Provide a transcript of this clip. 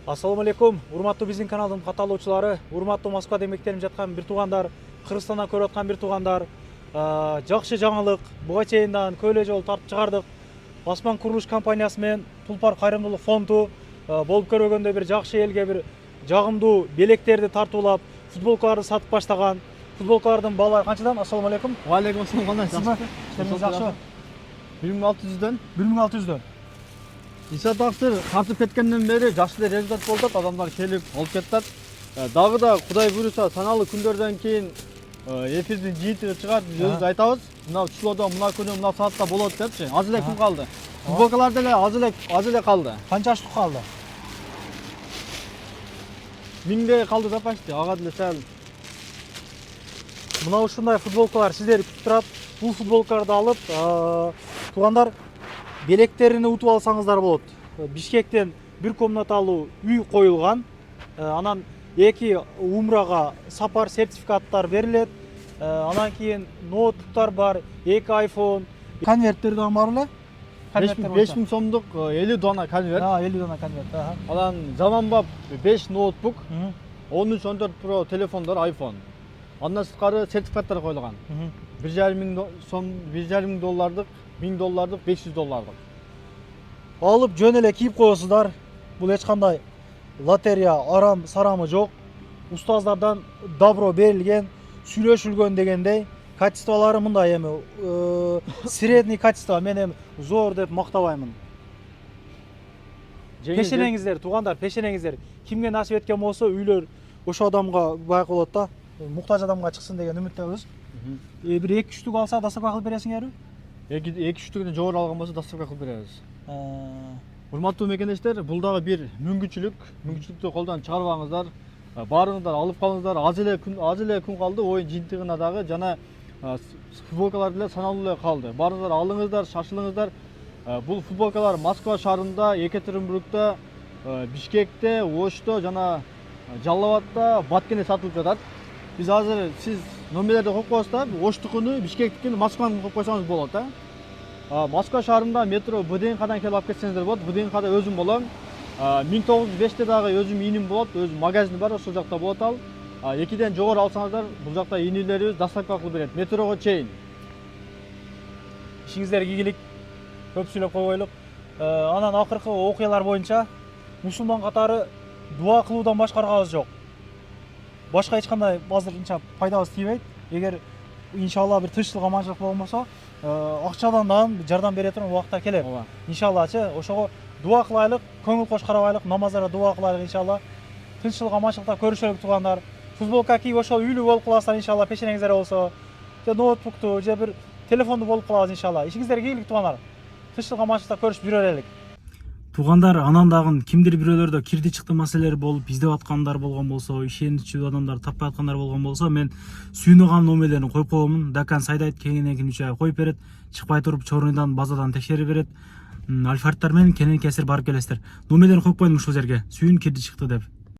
Ассаламу алейкум, урматтуу биздин каналдын катталуучулары, урматтуу Москвада эмгектенип жаткан бир туугандар, Кыргызстандан көрүп аткан бир туугандар. Жакшы жаңылык, буга чейин көп эле жолу тартып чыгардык. Басман курулуш компаниясы менен Тулпар кайрымдуулук фонду болуп көрбөгөндөй бир жакшы элге бир жагымдуу белектерди тартуулап, футболкаларды сатып баштаган. Футболкалардын баалары канчадан? Ассаламу алейкум. Валейкум ассалам, кандайсызбы? Işleriniz жакшыбы? 1600'дөн. 1600'дөн. Иса тактыр тартып кеткенден бери жакшы эле результат болуп атат, адамдар келип алып кетет. Дагы да Кудай буйруса саналуу күндөрдөн кийин эфирдин жыйынтыгы чыгат, биз өзүбүз айтабыз. Мына числодо, мына күнү, мына саатта болот депчи. Аз эле күн калды. Футболкалар деле аз эле калды. Канча штук калды? 1000 калды да почти. Ага деле сәл. Мына ушундай футболкалар сиздерди күтүп турат. Бул футболкаларды алып, туугандар белектерини утуп алсаңыздар болот. Бишкектен бир комнаталуу үй коюлган. Анан 2 умрага сапар сертификаттар берилет. Анан кийин ноутбуктар бар, 2 iPhone, конверттер дагы бар эле. 5000 сомдук 50 дана конверт. 50 дана конверт. Анан заманбап 5 ноутбук, 13, 14 Pro телефондар, iPhone. Андан сырткары сертификаттар коюлган. 1,5 сом, 1,5 доллардык, 1000 доллардык, 500 доллардык. Алып жөн эле кийип коесуздар. Бул эч кандай лотерея, арам сарамы жок. Устаздардан добро берилген, сүйлөшүлгөн дегендей. Качестволары мындай эми средний качество, мен эми зор деп мактабаймын. Пешенеңиздер, туугандар, пешенеңиздер. Кимге насип эткен болсо, үйлөр ошо адамга байкы болот да. Муктаж адамга чыксын деген үмүттөбүз. Бир 2-3 түк алса дастарка кылып бересиңерби? 2-3 түгүнөн жогору алган болсо дастарка кылып беребиз. Урматтуу мекендештер, бул дагы бир мүмкүнчүлүк. Мүмкүнчүлүктү колдон чыгарбаңыздар. Баарыңыздар алып калыңыздар. Аз эле күн калды оюн жыйынтыгына дагы жана футболкалар деле саналуу эле калды. Баарыңыздар алыңыздар, шашылыңыздар. Бул футболкалар Москва шаарында, Екатеринбургда, Бишкекте, Ошто жана Жалал-Абадта, Баткенде сатылып жатат. Биз азыр сиз номерлерди коюп коесуздар. Оштукуну, Бишкектикини, Москваны коюп койсоңуз болот, Москва шаарында метро БДНКдан келип алып кетсеңиздер болот. БДНКда өзүм болом. 1905те дагы өзүм ийиним болот. Өзүм магазини бар, ошол жакта болот ал. 2ден жогору алсаңыздар, бул жакта ийинилерибиз доставка кылып берет. Метрого чейин. Ишиңиздерге ийгилик. Көп сүйлөп койбойлук. Анан акыркы окуялар боюнча мусулман катары дуа кылуудан башка аргабыз жок. Башка эч кандай азырынча пайдабыз тийбейт. Эгер иншалла бир тынччылык аманчылык болмосо, акчадан дагы жардам бере турган убакыттар келет. Иншаллачы, ошого дуа кылайлык, көңүл кош карабайлык, намаздарга дуа кылайлык иншалла. Тынччылык аманчылыкта көрүшөлүк туугандар. Футболка кийип ошол үйлүү болуп каласыздар иншалла, пешенеңиздер болсо. Же ноутбукту, же бир телефонду болуп калабыз иншалла. Ишиңиздерге ийгилик туугандар. Тынччылык аманчылыкта көрүшүп жүрө берелик. Туугандар, анан дагы кимдир бирөөлөрдө кирди чыкты маселелер болуп издеп аткандар болгон болсо, ишеничүү адамдар таппай аткандар болгон болсо, мен сүйүнөган номерлерин коюп коемун. Дакан сайдайт кеңинен кимче коюп берет, чыкпай туруп чорундан базадан текшерип берет. Альфардтар менен кенен кесир барып келесиздер. Номерлерин коюп койдум ушул жерге. Сүйүн кирди чыкты деп.